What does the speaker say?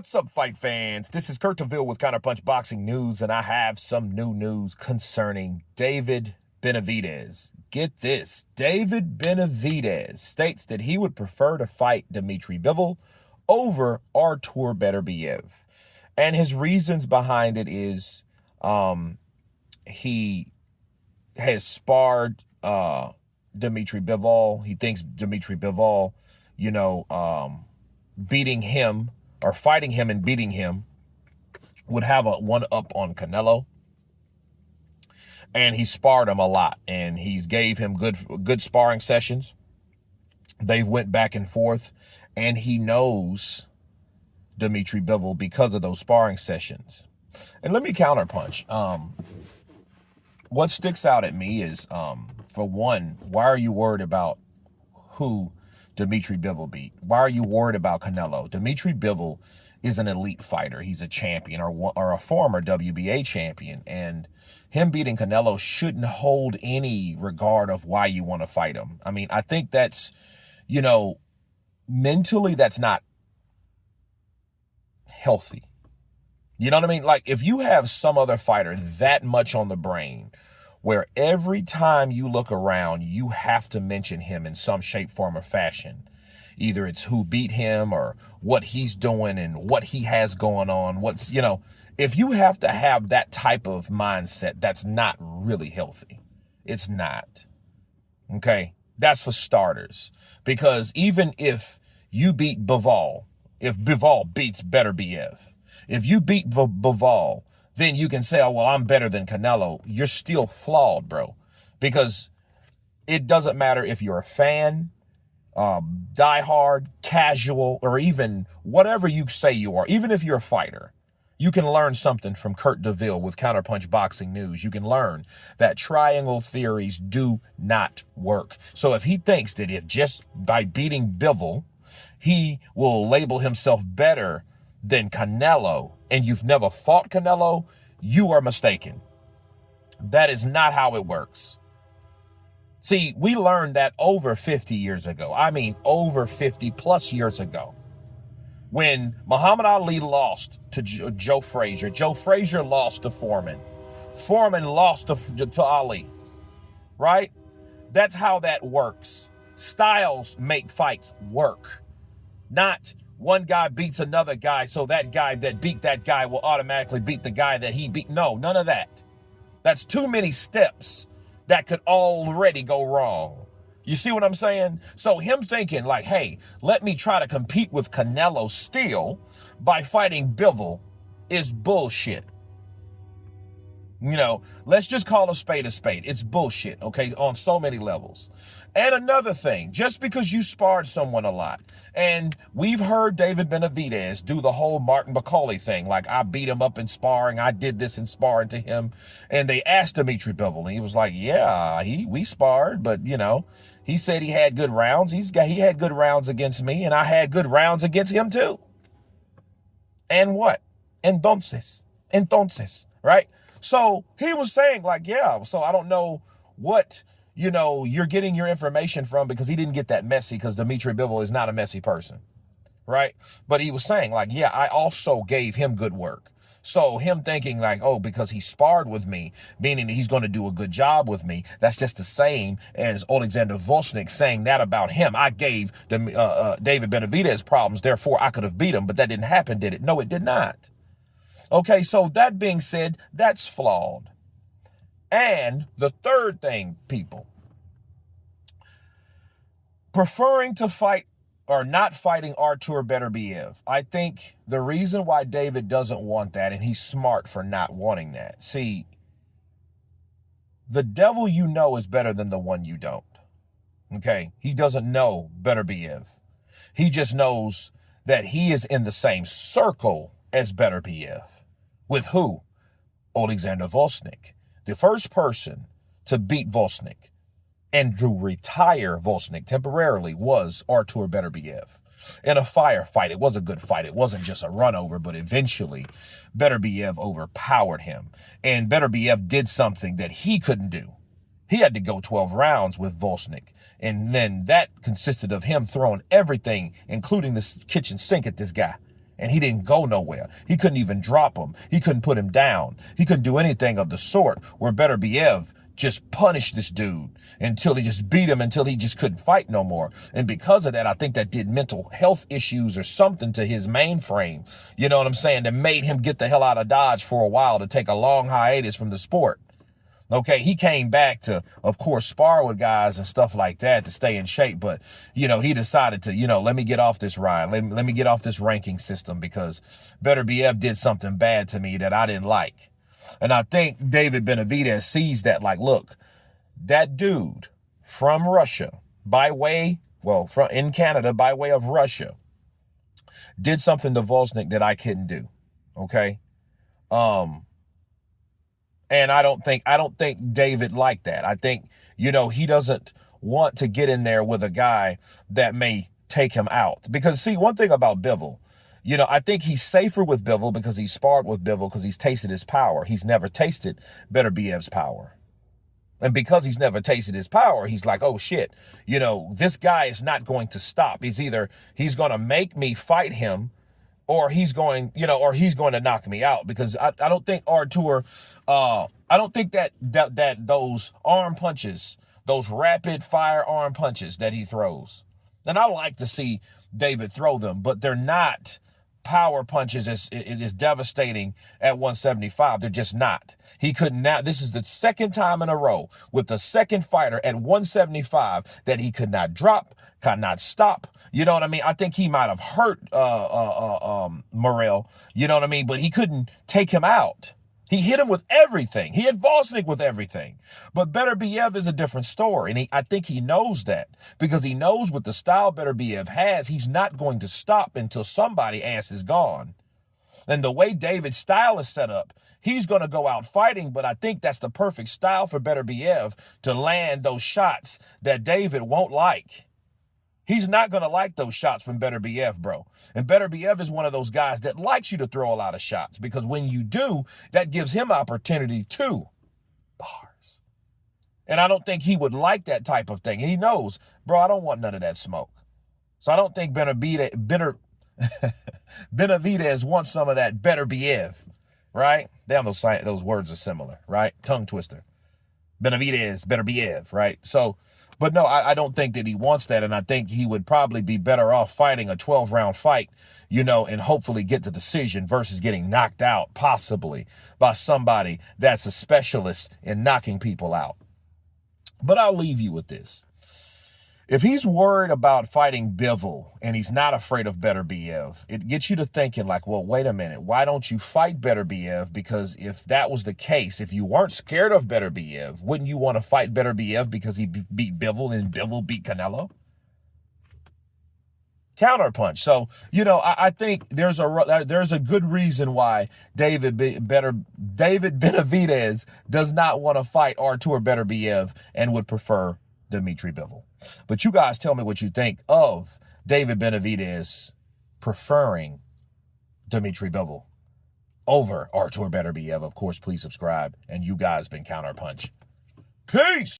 What's up, fight fans? This is Beterbiev with Counterpunched Boxing News, and I have some new news concerning David Benavidez. Get this, David Benavidez states that he would prefer to fight Dmitry Bivol over Artur Beterbiev. And his reasons behind it is he has sparred Dmitry Bivol. He thinks Dmitry Bivol, beating him or fighting him and beating him would have a one-up on Canelo. And he sparred him a lot, and he's gave him good sparring sessions. They went back and forth, and he knows Dmitry Bivol because of those sparring sessions. And let me counterpunch. What sticks out at me is, for one, why are you worried about who Dmitry Bivol beat? Why are you worried about Canelo? Dmitry Bivol is an elite fighter. He's a champion or a former WBA champion. And him beating Canelo shouldn't hold any regard of why you want to fight him. I mean, I think that's, mentally that's not healthy. You know what I mean? Like, if you have some other fighter that much on the brain where every time you look around, you have to mention him in some shape, form, or fashion. Either it's who beat him or what he's doing and what he has going on. If you have to have that type of mindset, that's not really healthy. It's not. Okay? That's for starters. Because even if you beat Bivol, if Bivol beats Beterbiev, if you beat Bivol, then you can say, oh, well, I'm better than Canelo. You're still flawed, bro. Because it doesn't matter if you're a fan, diehard, casual, or even whatever you say you are. Even if you're a fighter, you can learn something from Beterbiev with Counterpunch Boxing News. You can learn that triangle theories do not work. So if he thinks that if just by beating Bivol, he will label himself better than Canelo, and you've never fought Canelo, you are mistaken. That is not how it works. See, we learned that over 50 years ago. I mean, over 50 plus years ago. When Muhammad Ali lost to Joe Frazier, Joe Frazier lost to Foreman. Foreman lost to Ali, right? That's how that works. Styles make fights work. Not one guy beats another guy, so that guy that beat that guy will automatically beat the guy that he beat. No, none of that. That's too many steps that could already go wrong. You see what I'm saying? So him thinking like, hey, let me try to compete with Canelo still by fighting Bivol is bullshit. Let's just call a spade a spade. It's bullshit, okay, on so many levels. And another thing, just because you sparred someone a lot, and we've heard David Benavidez do the whole Martin Bakali thing, like I beat him up in sparring, I did this in sparring to him, and they asked Dmitry Bivol, and he was like, yeah, we sparred, but, he said he had good rounds. He had good rounds against me, and I had good rounds against him too. And what? Entonces, right? So he was saying like, yeah, so I don't know what, you're getting your information from, because he didn't get that messy, because Dmitry Bivol is not a messy person, right? But he was saying like, yeah, I also gave him good work. So him thinking like, oh, because he sparred with me, meaning that he's going to do a good job with me, that's just the same as Alexander Volsnik saying that about him. I gave David Benavidez problems, therefore I could have beat him, but that didn't happen, did it? No, it did not. Okay, so that being said, that's flawed. And the third thing, people, preferring to fight or not fighting Artur Beterbiev. I think the reason why David doesn't want that, and he's smart for not wanting that. See, the devil you know is better than the one you don't. Okay, he doesn't know Beterbiev. He just knows that he is in the same circle as Beterbiev. With who? Alexander Volsnik. The first person to beat Volsnik and to retire Volsnik temporarily was Artur Beterbiev. In a firefight, it was a good fight. It wasn't just a run over, but eventually Beterbiev overpowered him. And Beterbiev did something that he couldn't do. He had to go 12 rounds with Volsnik. And then that consisted of him throwing everything, including the kitchen sink, at this guy. and he didn't go nowhere. He couldn't even drop him. He couldn't put him down. He couldn't do anything of the sort, where Beterbiev just punished this dude until he just beat him, until he just couldn't fight no more. And because of that, I think that did mental health issues or something to his mainframe. You know what I'm saying? That made him get the hell out of Dodge for a while, to take a long hiatus from the sport. Okay, he came back to, of course, spar with guys and stuff like that to stay in shape. But, you know, he decided to, you know, let me get off this ride. Let me get off this ranking system, because Beterbiev did something bad to me that I didn't like. And I think David Benavidez sees that, like, look, that dude from Russia, in Canada, by way of Russia, did something to Volsnik that I couldn't do. Okay. And I don't think David liked that. I think, you know, he doesn't want to get in there with a guy that may take him out. Because, see, one thing about Bivol, you know, I think he's safer with Bivol because he sparred with Bivol, because he's tasted his power. He's never tasted Beterbiev's power. And because he's never tasted his power, he's like, oh, shit, you know, this guy is not going to stop. He's going to make me fight him, or he's going to knock me out. Because I don't think Artur, I don't think that those arm punches, those rapid fire arm punches that he throws, and I like to see David throw them, but they're not power punches as it is devastating at 175. They're just not. He couldn't. Now, this is the second time in a row with the second fighter at 175 that he could not drop, cannot stop. You know what I mean? I think he might have hurt Morel, you know what I mean? But he couldn't take him out. He hit him with everything. He had Volsnik with everything. But Beterbiev is a different story. And I think he knows that, because he knows with the style Beterbiev has, he's not going to stop until somebody's ass is gone. And the way David's style is set up, he's going to go out fighting. But I think that's the perfect style for Beterbiev to land those shots that David won't like. He's not going to like those shots from Beterbiev, bro. And Beterbiev is one of those guys that likes you to throw a lot of shots, because when you do, that gives him opportunity too. Bars. And I don't think he would like that type of thing. And he knows, bro, I don't want none of that smoke. So I don't think Benavidez wants some of that Beterbiev, right? Damn, those words are similar, right? Tongue twister. Benavidez, Beterbiev, right? So, but no, I don't think that he wants that. And I think he would probably be better off fighting a 12-round fight, you know, and hopefully get the decision, versus getting knocked out possibly by somebody that's a specialist in knocking people out. But I'll leave you with this. If he's worried about fighting Bivol and he's not afraid of Beterbiev, it gets you to thinking like, well, wait a minute. Why don't you fight Beterbiev? Because if that was the case, if you weren't scared of Beterbiev, wouldn't you want to fight Beterbiev because he beat Bivol and Bivol beat Canelo? Counterpunch. So, you know, I think there's a good reason why David Benavidez does not want to fight Artur Beterbiev and would prefer Dmitry Bivol. But you guys tell me what you think of David Benavidez preferring Dmitry Bivol over Artur Beterbiev. Of course, please subscribe. And you guys been Counterpunch. Peace!